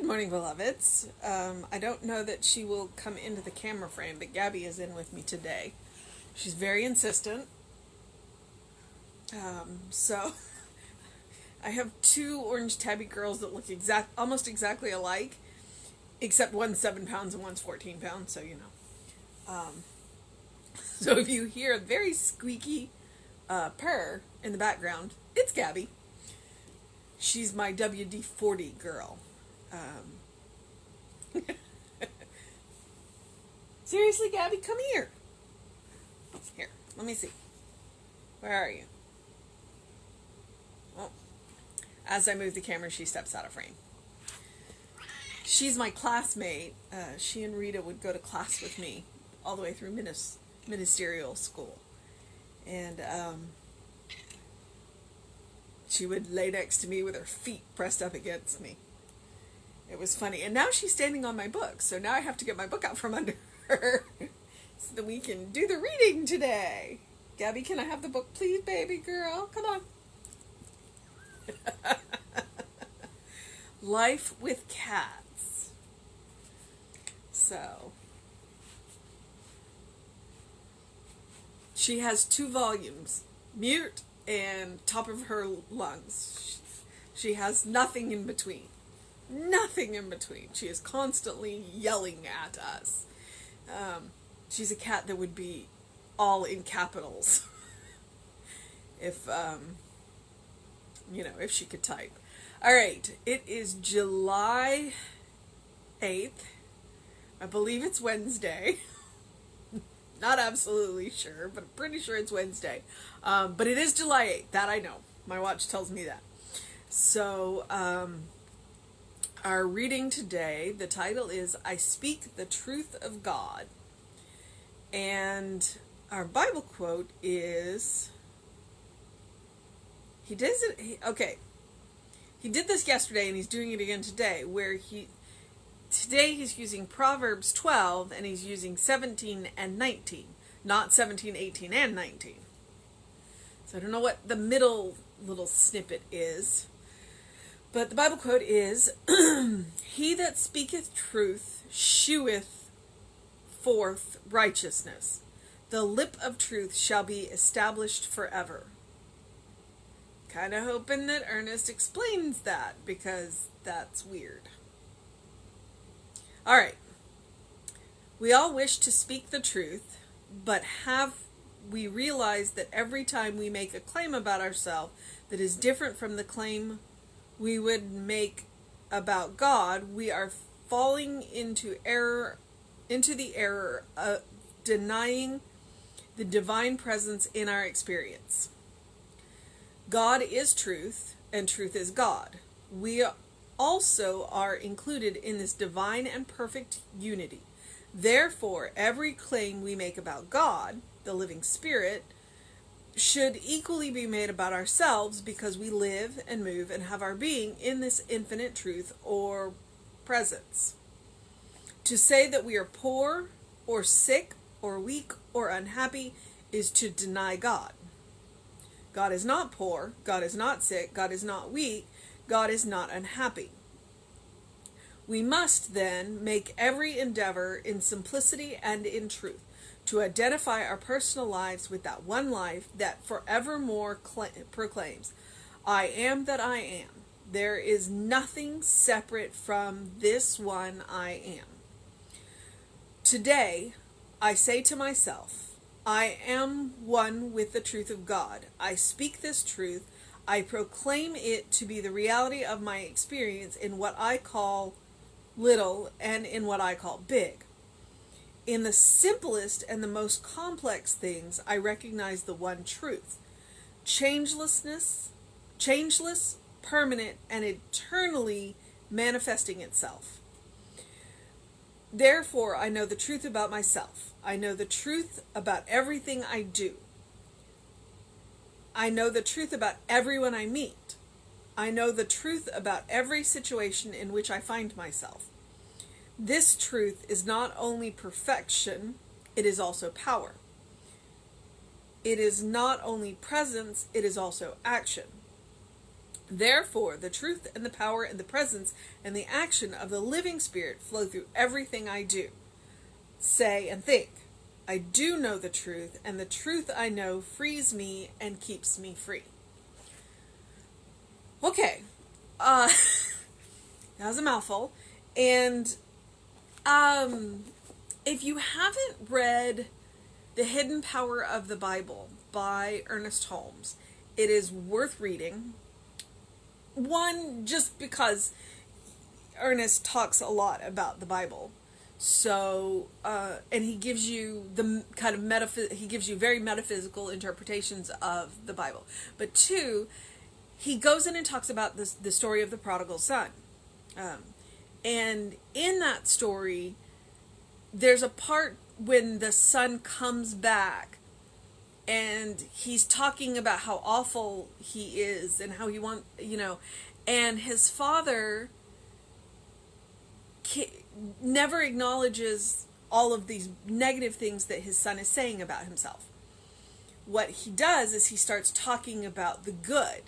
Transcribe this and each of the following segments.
Good morning, beloveds. I don't know that she will come into the camera frame, but Gabby is in with me today. She's very insistent. So I have two orange tabby girls that look almost exactly alike, except one's 7 pounds and one's 14 pounds, so you know. So if you hear a very squeaky purr in the background, it's Gabby. She's my WD-40 girl. Seriously, Gabby, come here. Here, let me see. Where are you? Oh. As I move the camera, she steps out of frame. She's my classmate. She and Rita would go to class with me all the way through ministerial school. And she would lay next to me with her feet pressed up against me. It was funny. And now she's standing on my book, so now I have to get my book out from under her so that we can do the reading today. Gabby, can I have the book, please, baby girl? Come on. Life with Cats. So, she has 2 volumes, Mute and Top of Her Lungs. She has nothing in between. Nothing in between. She is constantly yelling at us. She's a cat that would be all in capitals if, if she could type. All right, it is July 8th. I believe it's Wednesday. Not absolutely sure, but I'm pretty sure it's Wednesday. But it is July 8th. That I know. My watch tells me that. So, our reading today, the title is I Speak the Truth of God. And our Bible quote is, he did this yesterday and he's doing it again today, where today he's using Proverbs 12 and he's using 17 and 19, not 17, 18, and 19. So I don't know what the middle little snippet is. But the Bible quote is, He that speaketh truth sheweth forth righteousness. The lip of truth shall be established forever. Kind of hoping that Ernest explains that, because that's weird. Alright. We all wish to speak the truth, but have we realized that every time we make a claim about ourselves that is different from the claim we would make about God, we are falling into the error of denying the divine presence in our experience. God is truth, and truth is God. We also are included in this divine and perfect unity. Therefore, every claim we make about God, the living Spirit, should equally be made about ourselves, because we live and move and have our being in this infinite truth or presence. To say that we are poor or sick or weak or unhappy is to deny God. God is not poor, God is not sick, God is not weak, God is not unhappy. We must then make every endeavor in simplicity and in truth to identify our personal lives with that one life that forevermore proclaims, I am that I am. There is nothing separate from this one I am. Today, I say to myself, I am one with the truth of God. I speak this truth. I proclaim it to be the reality of my experience in what I call little and in what I call big. In the simplest and the most complex things, I recognize the one truth. Changeless, permanent, and eternally manifesting itself. Therefore, I know the truth about myself. I know the truth about everything I do. I know the truth about everyone I meet. I know the truth about every situation in which I find myself. This truth is not only perfection, it is also power. It is not only presence, it is also action. Therefore, the truth and the power and the presence and the action of the living Spirit flow through everything I do, say, and think. I do know the truth, and the truth I know frees me and keeps me free. Okay, that was a mouthful. And if you haven't read The Hidden Power of the Bible by Ernest Holmes, it is worth reading. One, just because Ernest talks a lot about the Bible. So, and he gives you the kind of he gives you very metaphysical interpretations of the Bible. But two, he goes in and talks about the story of the prodigal son. And in that story, there's a part when the son comes back and he's talking about how awful he is and how he wants, and his father never acknowledges all of these negative things that his son is saying about himself. What he does is he starts talking about the good.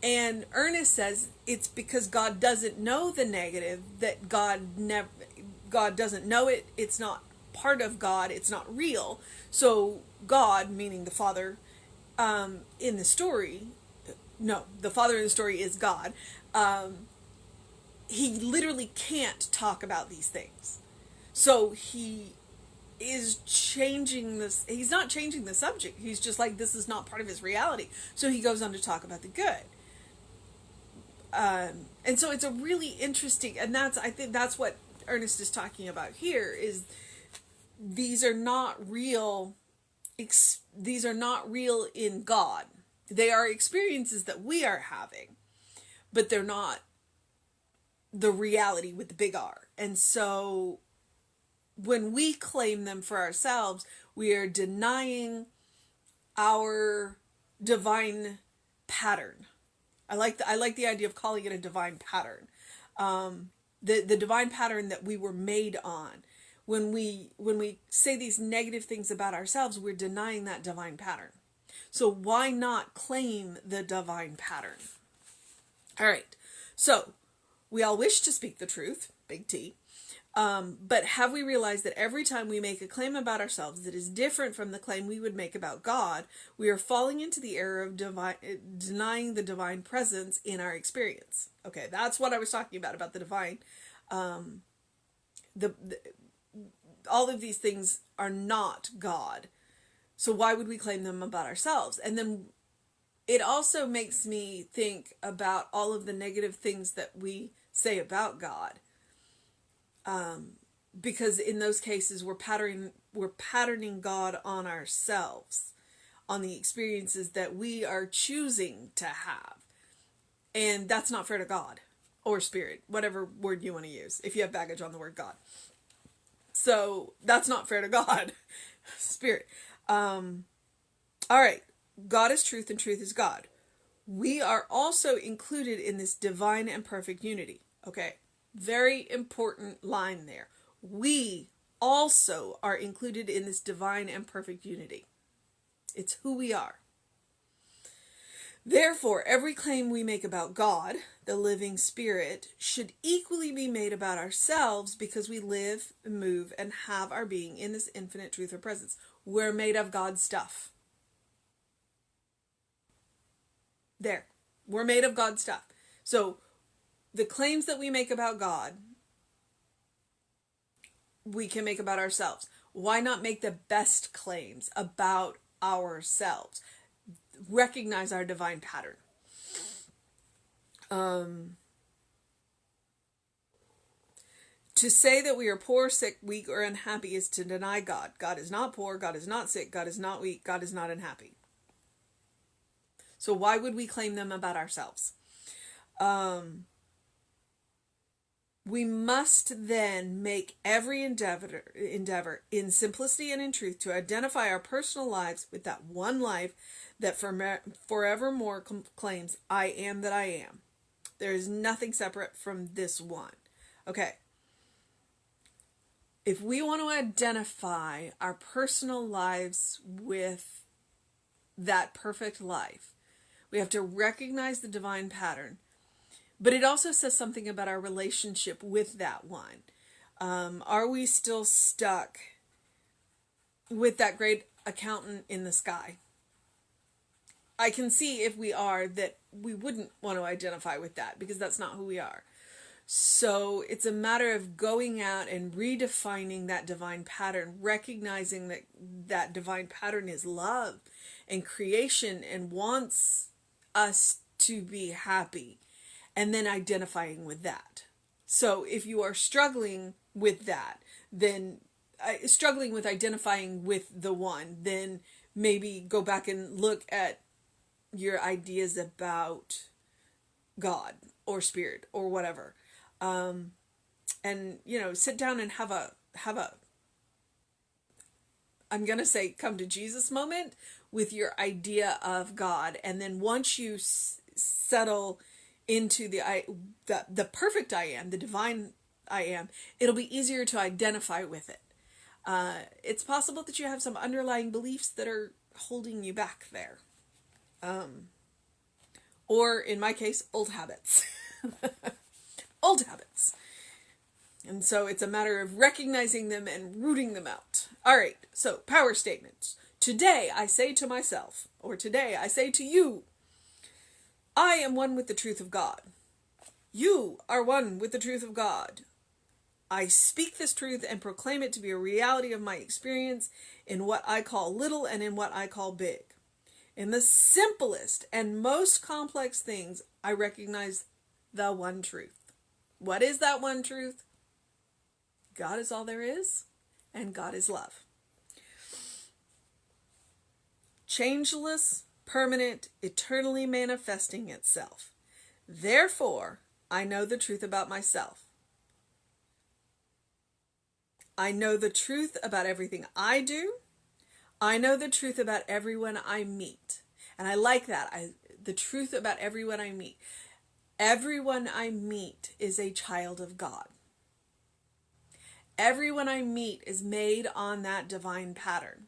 And Ernest says it's because God doesn't know the negative, that God doesn't know it. It's not part of God. It's not real. So God, meaning the Father, in the story, the Father in the story is God. He literally can't talk about these things. So he is changing this. He's not changing the subject. He's just like, this is not part of his reality. So he goes on to talk about the good. And so it's a really interesting, and I think that's what Ernest is talking about here, is these are not real in God. They are experiences that we are having, but they're not the reality with the big R. And so when we claim them for ourselves, we are denying our divine pattern. I like the idea of calling it a divine pattern. The divine pattern that we were made on. When we say these negative things about ourselves, we're denying that divine pattern. So why not claim the divine pattern? All right. So we all wish to speak the truth, big T. But have we realized that every time we make a claim about ourselves that is different from the claim we would make about God, we are falling into the error of denying the divine presence in our experience? Okay, that's what I was talking about the divine. All of these things are not God. So why would we claim them about ourselves? And then it also makes me think about all of the negative things that we say about God. Because in those cases we're patterning God on ourselves, on the experiences that we are choosing to have. And that's not fair to God or spirit, whatever word you want to use, if you have baggage on the word God. So that's not fair to God, spirit. All right. God is truth and truth is God. We are also included in this divine and perfect unity. Okay. Very important line there. We also are included in this divine and perfect unity. It's who we are. Therefore, every claim we make about God, the living Spirit, should equally be made about ourselves, because we live, move, and have our being in this infinite truth or presence. We're made of God's stuff. There. We're made of God's stuff. So, the claims that we make about God, we can make about ourselves. Why not make the best claims about ourselves? Recognize our divine pattern. To say that we are poor, sick, weak, or unhappy is to deny God. God is not poor, God is not sick, God is not weak, God is not unhappy. So why would we claim them about ourselves? We must then make every endeavor in simplicity and in truth to identify our personal lives with that one life that forevermore claims, I am that I am. There is nothing separate from this one. Okay. If we want to identify our personal lives with that perfect life, We have to recognize the divine pattern. But it also says something about our relationship with that one. Are we still stuck with that great accountant in the sky? I can see if we are that we wouldn't want to identify with that because that's not who we are. So it's a matter of going out and redefining that divine pattern, recognizing that that divine pattern is love and creation and wants us to be happy, and then identifying with that. So if you are struggling with that, then struggling with identifying with the one, then maybe go back and look at your ideas about God or spirit or whatever. And sit down and have a I'm going to say come to Jesus moment with your idea of God. And then once you settle into the perfect I am, the divine I am, it'll be easier to identify with it. It's possible that you have some underlying beliefs that are holding you back there. Or in my case, old habits. Old habits. And so it's a matter of recognizing them and rooting them out. All right, so power statements. Today I say to myself, or today I say to you, I am one with the truth of God. You are one with the truth of God. I speak this truth and proclaim it to be a reality of my experience in what I call little and in what I call big. In the simplest and most complex things, I recognize the one truth. What is that one truth? God is all there is, and God is love. Changeless, permanent, eternally manifesting itself. Therefore, I know the truth about myself. I know the truth about everything I do. I know the truth about everyone I meet. And I like that. The truth about everyone I meet. Everyone I meet is a child of God. Everyone I meet is made on that divine pattern.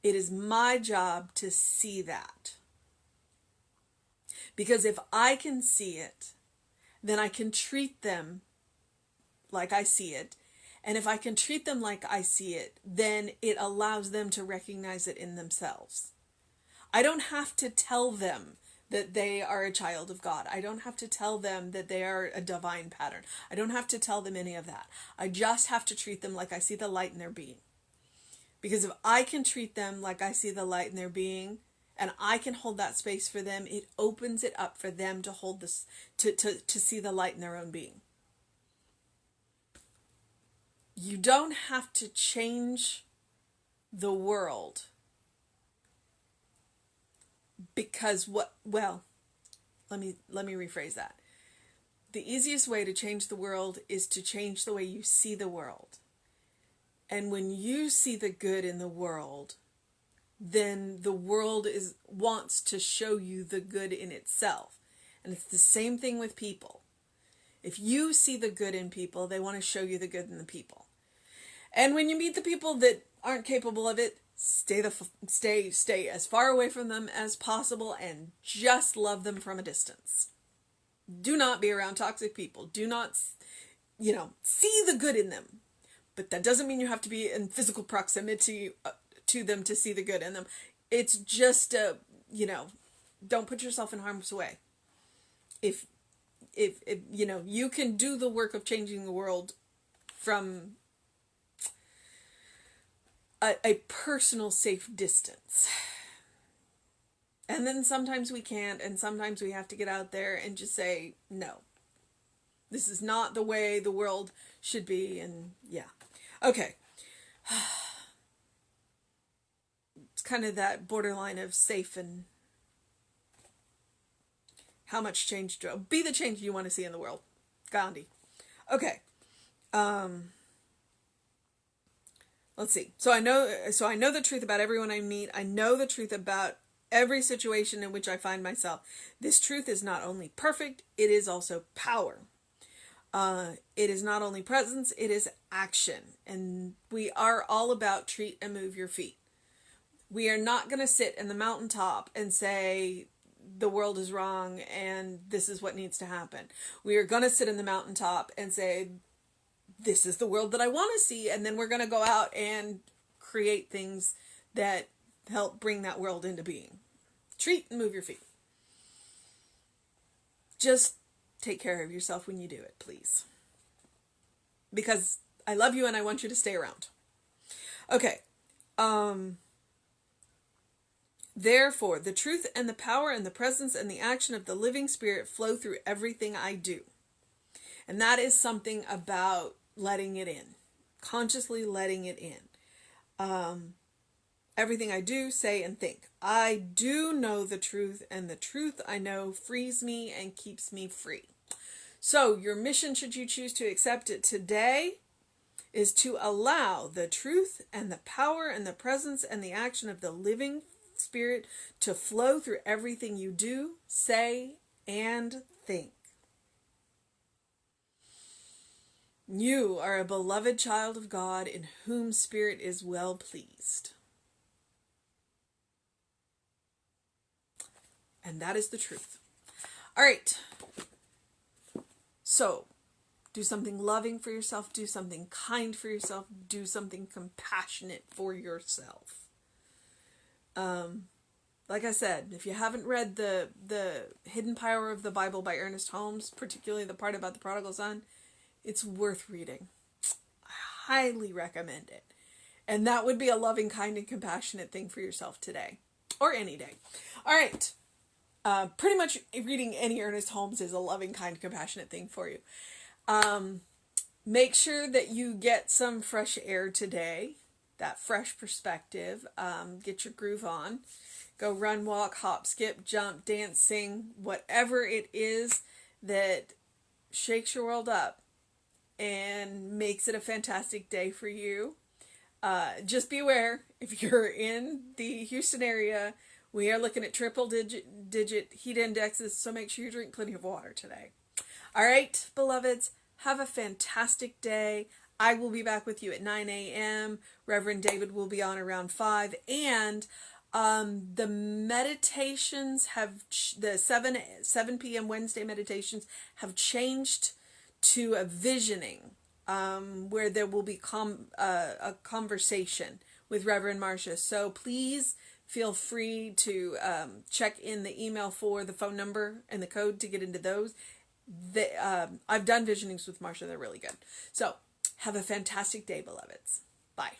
It is my job to see that. Because if I can see it, then I can treat them like I see it. And if I can treat them like I see it, then it allows them to recognize it in themselves. I don't have to tell them that they are a child of God. I don't have to tell them that they are a divine pattern. I don't have to tell them any of that. I just have to treat them like I see the light in their being. Because if I can treat them like I see the light in their being, and I can hold that space for them, it opens it up for them to hold this, to see the light in their own being. You don't have to change the world because let me rephrase that. The easiest way to change the world is to change the way you see the world. And when you see the good in the world, then the world wants to show you the good in itself. And it's the same thing with people. If you see the good in people, they want to show you the good in the people. And when you meet the people that aren't capable of it, stay as far away from them as possible and just love them from a distance. Do not be around toxic people. Do not, see the good in them. But that doesn't mean you have to be in physical proximity to them to see the good in them. It's just, don't put yourself in harm's way. If you can do the work of changing the world from a personal safe distance. And then sometimes we can't, and sometimes we have to get out there and just say, no, this is not the way the world should be, and yeah. Okay. It's kind of that borderline of safe and how much change be the change you want to see in the world. Gandhi. Okay. Let's see. So I know the truth about everyone I meet. I know the truth about every situation in which I find myself. This truth is not only perfect, it is also power. It is not only presence, it is action. And we are all about treat and move your feet. We are not going to sit in the mountaintop and say the world is wrong and this is what needs to happen. We are going to sit in the mountaintop and say this is the world that I want to see, and then we're going to go out and create things that help bring that world into being. Treat and move your feet. Just take care of yourself when you do it, please. Because I love you and I want you to stay around. Okay. Therefore, the truth and the power and the presence and the action of the living Spirit flow through everything I do. And that is something about letting it in. Consciously letting it in. Everything I do, say, and think. I do know the truth, and the truth I know frees me and keeps me free. So, your mission, should you choose to accept it today, is to allow the truth and the power and the presence and the action of the living Spirit to flow through everything you do, say, and think. You are a beloved child of God in whom Spirit is well pleased. And that is the truth. All right. So, do something loving for yourself. Do something kind for yourself. Do something compassionate for yourself. Like I said, if you haven't read the Hidden Power of the Bible by Ernest Holmes, particularly the part about the prodigal son, it's worth reading. I highly recommend it. And that would be a loving, kind, and compassionate thing for yourself today. Or any day. All right. Pretty much reading any Ernest Holmes is a loving, kind, compassionate thing for you. Make sure that you get some fresh air today. That fresh perspective. Get your groove on. Go run, walk, hop, skip, jump, dance, sing. Whatever it is that shakes your world up and makes it a fantastic day for you. Just be aware, if you're in the Houston area, we are looking at triple digit heat indexes, so make sure you drink plenty of water today. All right, beloveds, have a fantastic day. I will be back with you at 9 a.m. Reverend David will be on around 5. And the meditations have, the 7 p.m. Wednesday meditations have changed to a visioning, where there will be a conversation with Reverend Marcia. So please feel free to check in the email for the phone number and the code to get into those. I've done visionings with Marcia. They're really good. So have a fantastic day, beloveds. Bye.